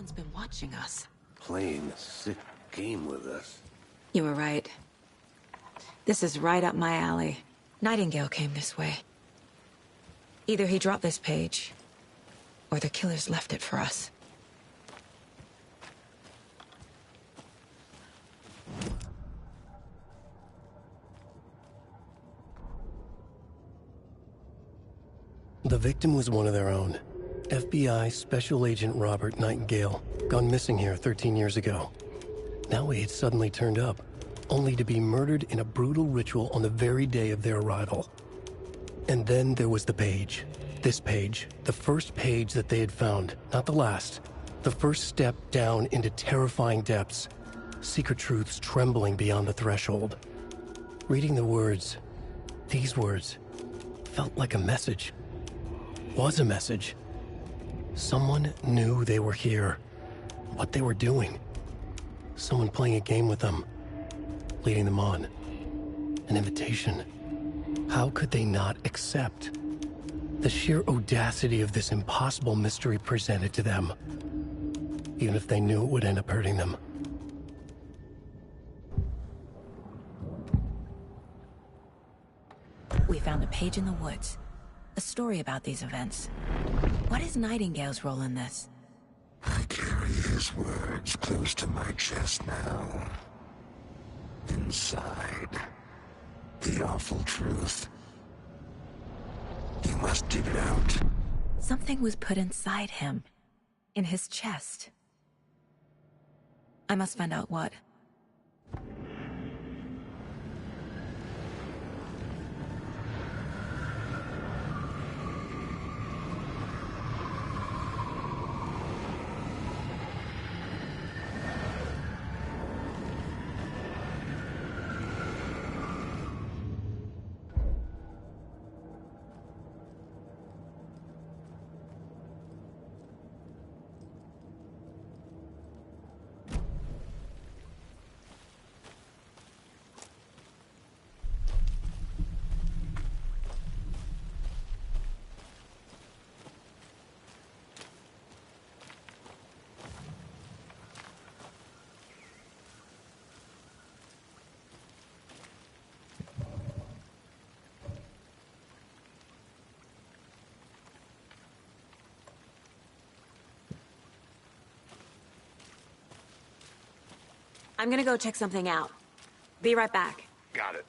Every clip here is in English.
Someone's been watching us. Playing a sick game with us. You were right. This is right up my alley. Nightingale came this way. Either he dropped this page, or the killers left it for us. The victim was one of their own. FBI Special Agent Robert Nightingale, gone missing here 13 years ago. Now he had suddenly turned up, only to be murdered in a brutal ritual on the very day of their arrival. And then there was the page. This page, the first page that they had found, not the last. The first step down into terrifying depths. Secret truths trembling beyond the threshold. Reading the words, these words, felt like a message. Was a message. Someone knew they were here. What they were doing. Someone playing a game with them. Leading them on. An invitation. How could they not accept? The sheer audacity of this impossible mystery presented to them. Even if they knew it would end up hurting them. We found a page in the woods. A story about these events. What is Nightingale's role in this? I carry his words close to my chest now. Inside, the awful truth. You must dig it out. Something was put inside him. In his chest. I must find out what. I'm gonna go check something out. Be right back. Got it.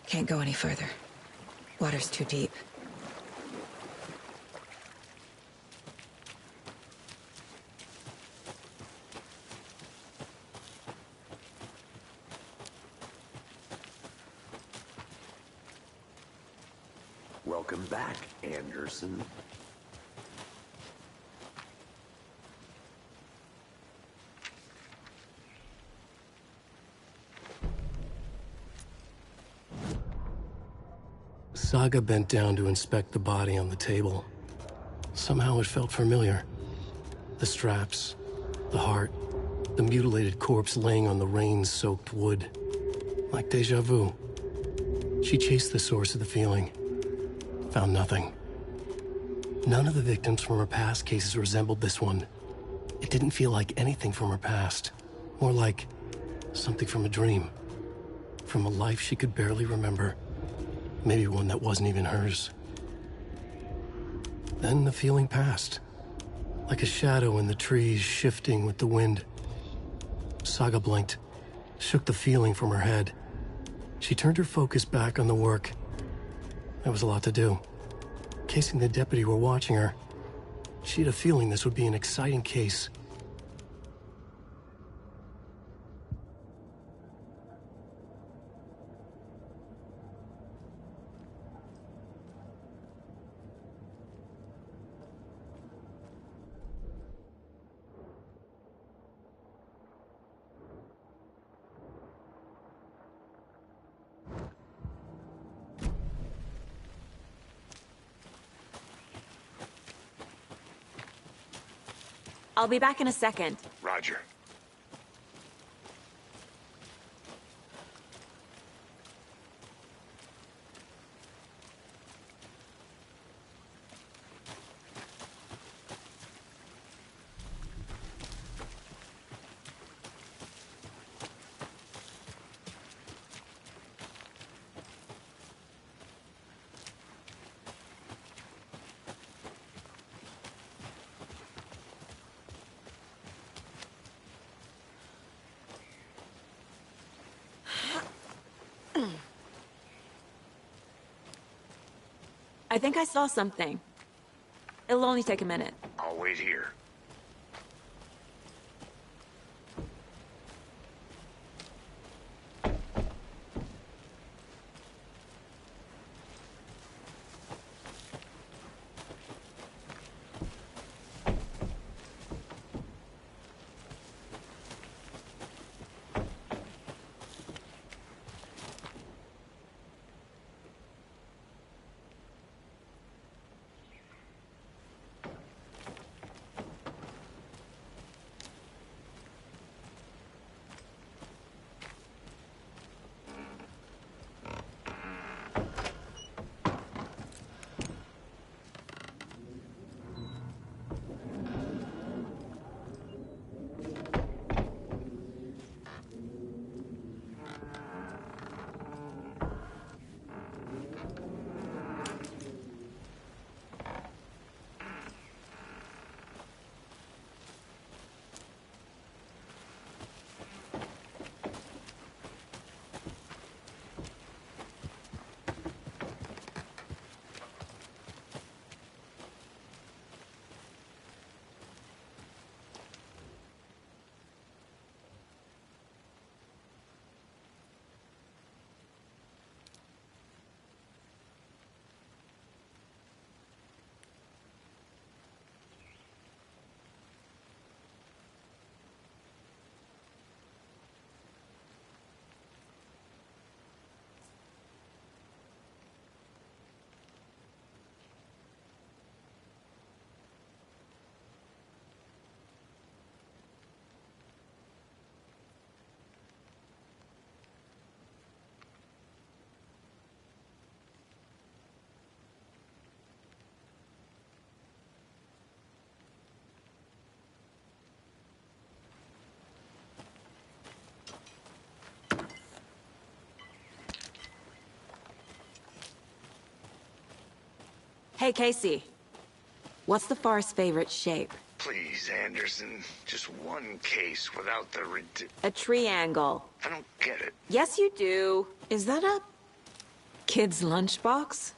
Can't go any further. Water's too deep. Welcome back, Anderson. Saga bent down to inspect the body on the table. Somehow it felt familiar. The straps, the heart, the mutilated corpse laying on the rain-soaked wood. Like deja vu. She chased the source of the feeling. Found nothing. None of the victims from her past cases resembled this one. It didn't feel like anything from her past. More like something from a dream. From a life she could barely remember. Maybe one that wasn't even hers. Then the feeling passed. Like a shadow in the trees shifting with the wind. Saga blinked, shook the feeling from her head. She turned her focus back on the work. There was a lot to do. Casing the deputy were watching her. She had a feeling this would be an exciting case. I'll be back in a second. Roger. I think I saw something. It'll only take a minute. I'll wait here. Hey, Casey. What's the Forest's favorite shape? Please, Anderson. Just one case without the A triangle. I don't get it. Yes, you do. Is that a kid's lunchbox?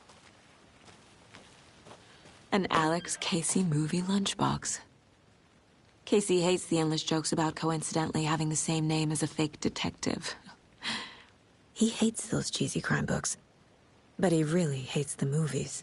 An Alex Casey movie lunchbox. Casey hates the endless jokes about coincidentally having the same name as a fake detective. He hates those cheesy crime books, but he really hates the movies.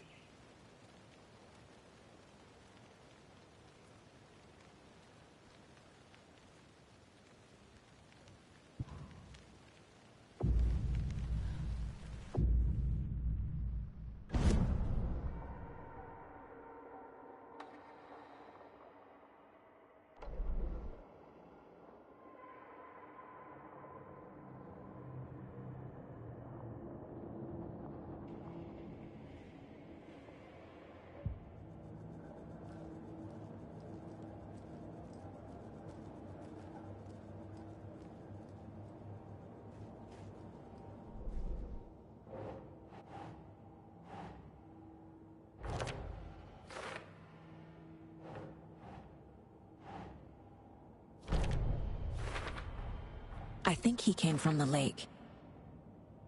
I think he came from the lake.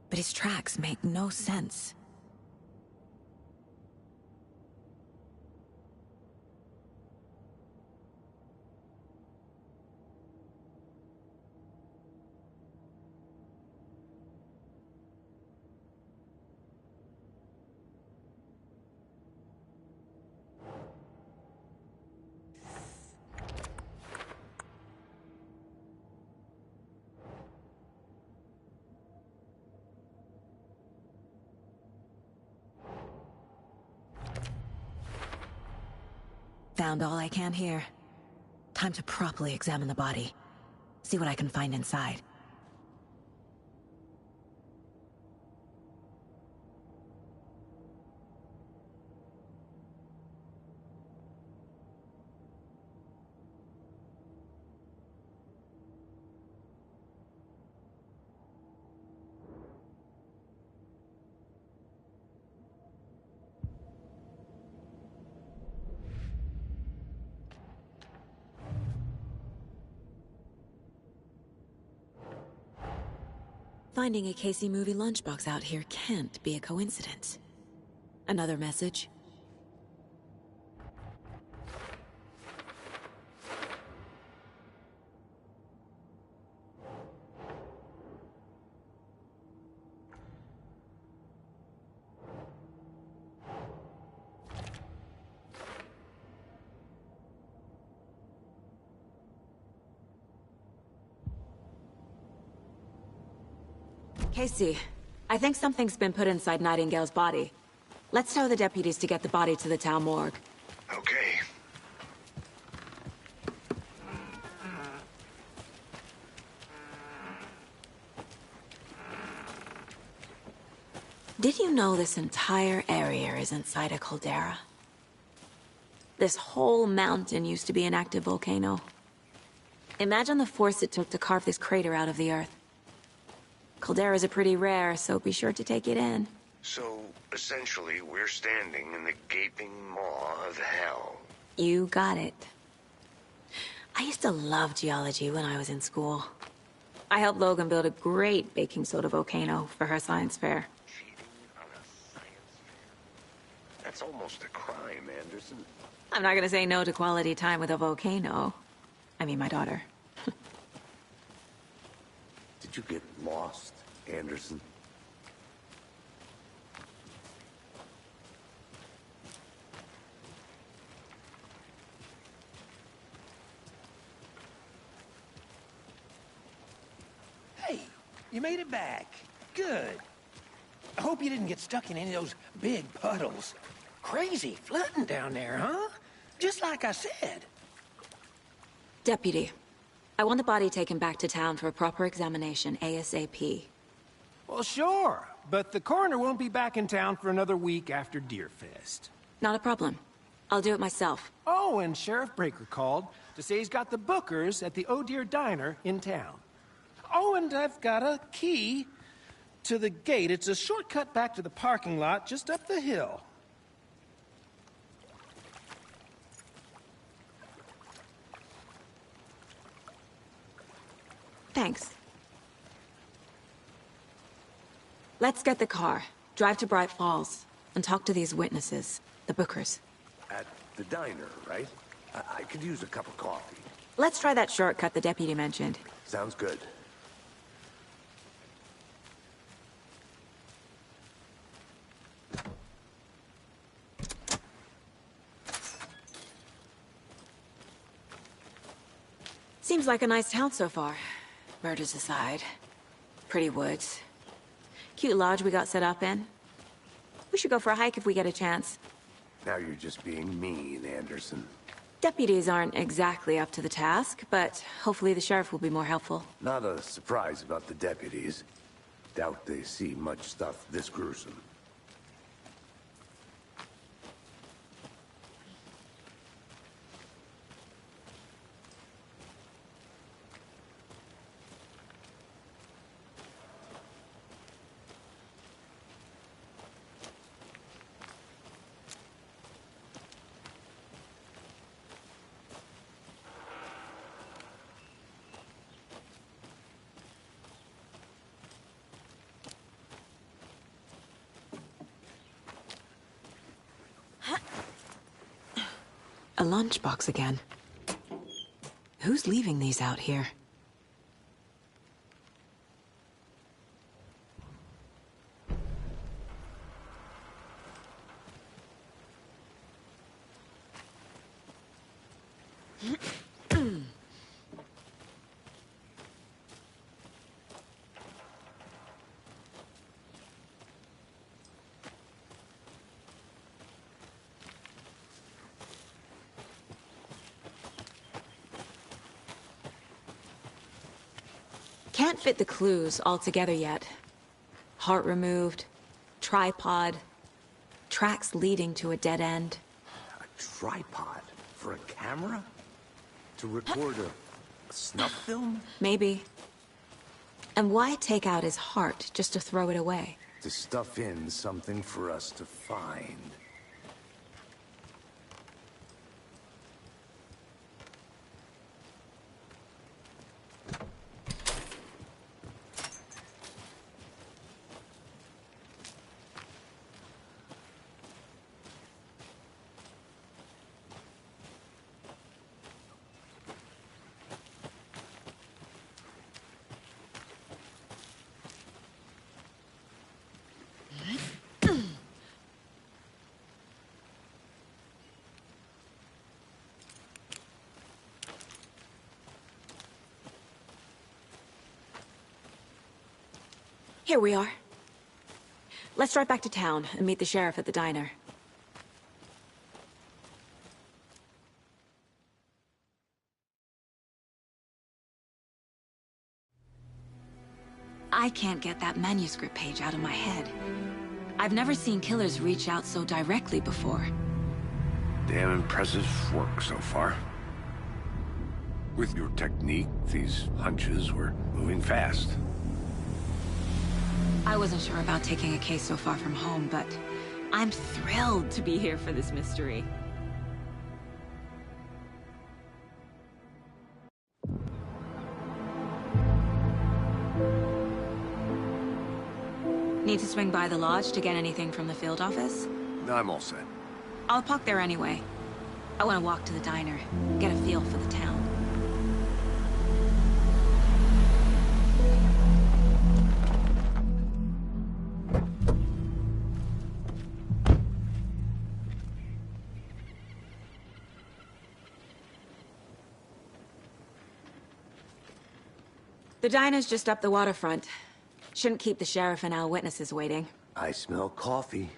But his tracks make no sense. Found all I can here. Time to properly examine the body. See what I can find inside. Finding a Casey movie lunchbox out here can't be a coincidence. Another message? Casey, I think something's been put inside Nightingale's body. Let's tell the deputies to get the body to the town morgue. Okay. Did you know this entire area is inside a caldera? This whole mountain used to be an active volcano. Imagine the force it took to carve this crater out of the earth. Calderas are pretty rare, so be sure to take it in. So, essentially, we're standing in the gaping maw of hell. You got it. I used to love geology when I was in school. I helped Logan build a great baking soda volcano for her science fair. Cheating on a science fair? That's almost a crime, Anderson. I'm not gonna say no to quality time with a volcano. I mean, my daughter. Did you get lost, Anderson? Hey, you made it back. Good. I hope you didn't get stuck in any of those big puddles. Crazy flooding down there, huh? Just like I said. Deputy, I want the body taken back to town for a proper examination, ASAP. Well, sure, but the coroner won't be back in town for another week after Deerfest. Not a problem. I'll do it myself. Oh, and Sheriff Breaker called to say he's got the Bookers at the Oh Dear Diner in town. Oh, and I've got a key to the gate. It's a shortcut back to the parking lot just up the hill. Thanks. Let's get the car, drive to Bright Falls, and talk to these witnesses, the Bookers. At the diner, right? I could use a cup of coffee. Let's try that shortcut the deputy mentioned. Sounds good. Seems like a nice town so far. Murders aside. Pretty woods. Cute lodge we got set up in. We should go for a hike if we get a chance. Now you're just being mean, Anderson. Deputies aren't exactly up to the task, but hopefully the sheriff will be more helpful. Not a surprise about the deputies. Doubt they see much stuff this gruesome. A lunchbox again. Who's leaving these out here? Can't fit the clues all together yet. Heart removed, tripod, tracks leading to a dead end. A tripod? For a camera? To record a snuff film? Maybe. And why take out his heart just to throw it away? To stuff in something for us to find. Here we are. Let's drive back to town and meet the sheriff at the diner. I can't get that manuscript page out of my head. I've never seen killers reach out so directly before. Damn impressive work so far. With your technique, these hunches were moving fast. I wasn't sure about taking a case so far from home, but I'm thrilled to be here for this mystery. Need to swing by the lodge to get anything from the field office? I'm all set. I'll park there anyway. I want to walk to the diner, get a feel for the town. The diner's just up the waterfront. Shouldn't keep the sheriff and our witnesses waiting. I smell coffee.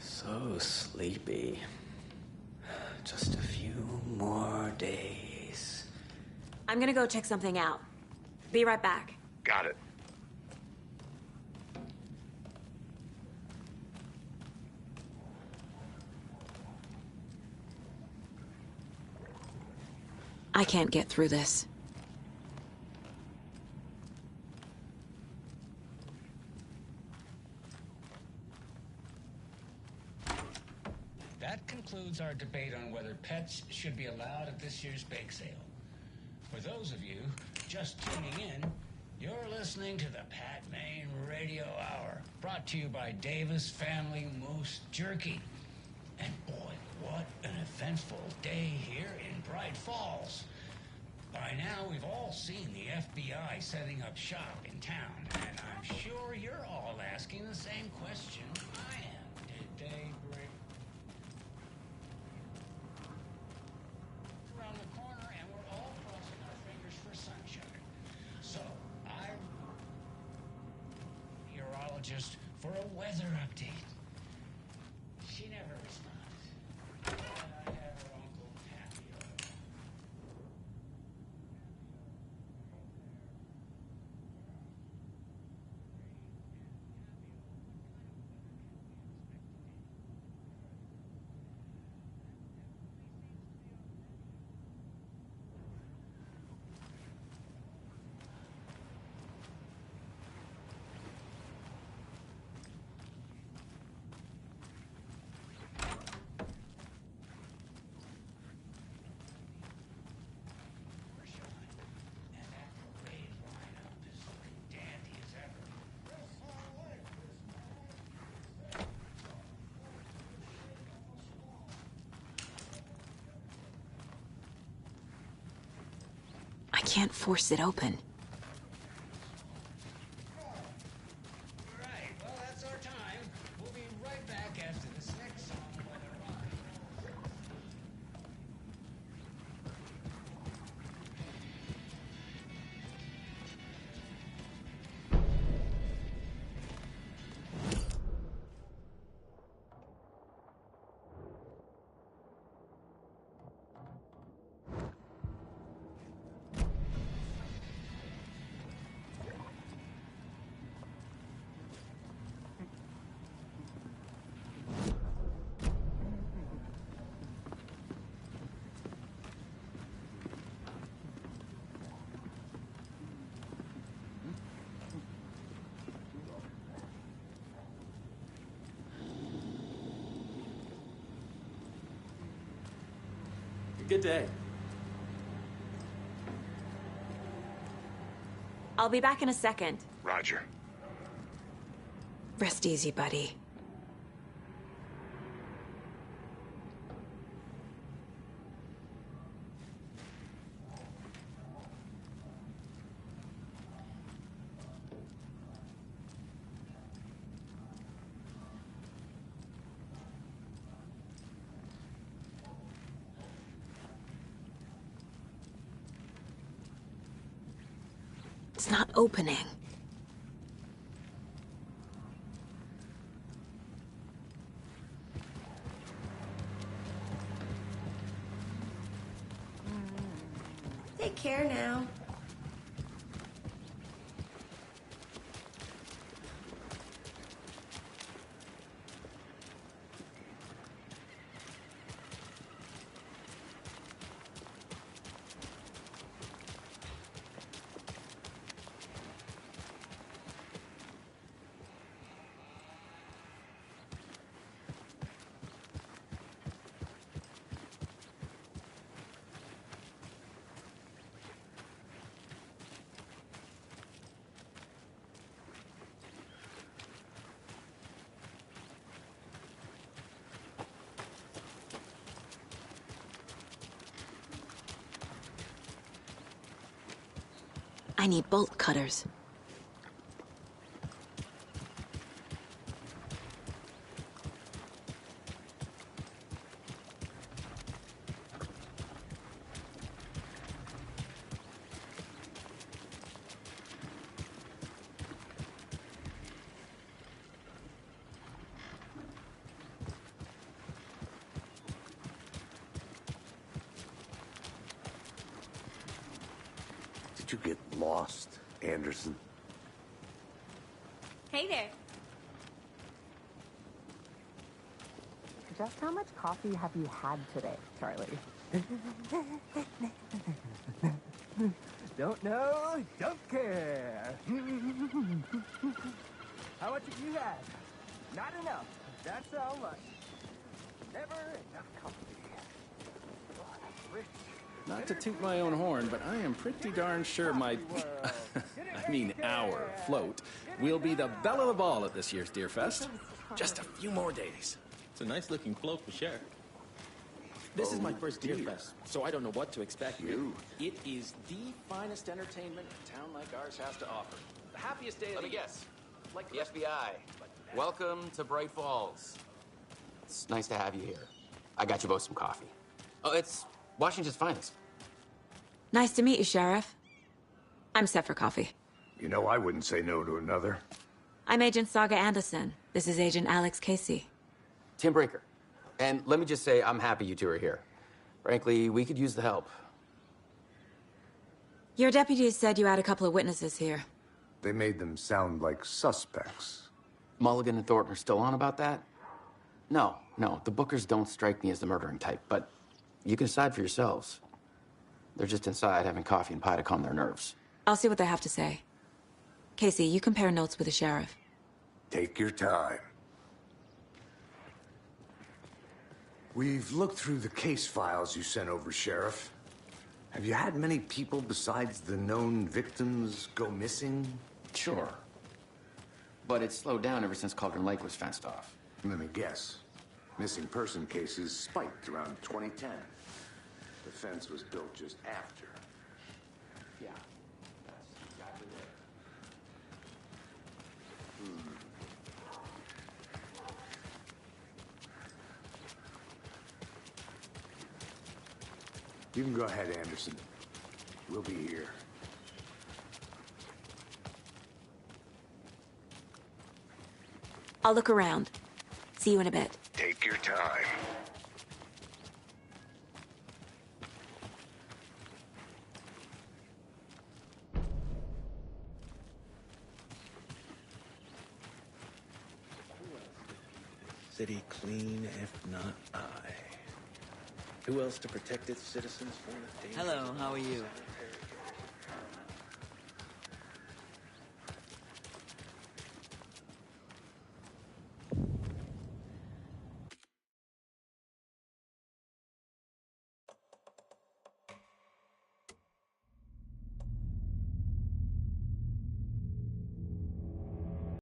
So sleepy. Just a few more days. I'm gonna go check something out. Be right back. Got it. I can't get through this. That concludes our debate on whether pets should be allowed at this year's bake sale. For those of you just tuning in, you're listening to the Pat Maine Radio Hour, brought to you by Davis Family Moose Jerky. And boy, what an eventful day here in Bright Falls. By now, we've all seen the FBI setting up shop in town, and I'm sure you're all asking the same question I am. Did they bring around the corner, and we're all crossing our fingers for sunshine? So, I'm urologist for a weather update. She never responds. But I have her Uncle Tapio. And that parade lineup is looking dandy as ever. I can't force it open. Right, well, that's our time. We'll be right back after this next song, Weather Line. Good day. I'll be back in a second. Roger. Rest easy, buddy. It's not opening. Take care now. I need bolt cutters. Did you get lost, Anderson? Hey there. Just how much coffee have you had today, Charlie? Don't know, don't care. How much have you had? Not enough. That's how much. Never enough coffee. Not to toot my own horn, but I am pretty darn sure my... I mean our float will be the belle of the ball at this year's Deer Fest. Just a few more days. It's a nice-looking float for sure. This is my first Deer Fest, so I don't know what to expect. It is the finest entertainment a town like ours has to offer. The happiest day of Let the me guess. Like The FBI. Welcome to Bright Falls. It's nice to have you here. I got you both some coffee. Oh, it's Washington's finest. Nice to meet you, Sheriff. I'm set for coffee. You know, I wouldn't say no to another. I'm Agent Saga Anderson. This is Agent Alex Casey. Tim Breaker. And let me just say, I'm happy you two are here. Frankly, we could use the help. Your deputies said you had a couple of witnesses here. They made them sound like suspects. Mulligan and Thornton are still on about that? No, the Bookers don't strike me as the murdering type, but you can decide for yourselves. They're just inside having coffee and pie to calm their nerves. I'll see what they have to say. Casey, you compare notes with the sheriff. Take your time. We've looked through the case files you sent over, Sheriff. Have you had many people besides the known victims go missing? Sure. But it's slowed down ever since Cauldron Lake was fenced off. Let me guess. Missing person cases spiked around 2010. The fence was built just after. Yeah, that's exactly right. You can go ahead, Anderson. We'll be here. I'll look around. See you in a bit. Take your time. City clean, if not I. Who else to protect its citizens from the danger? Hello, how are you?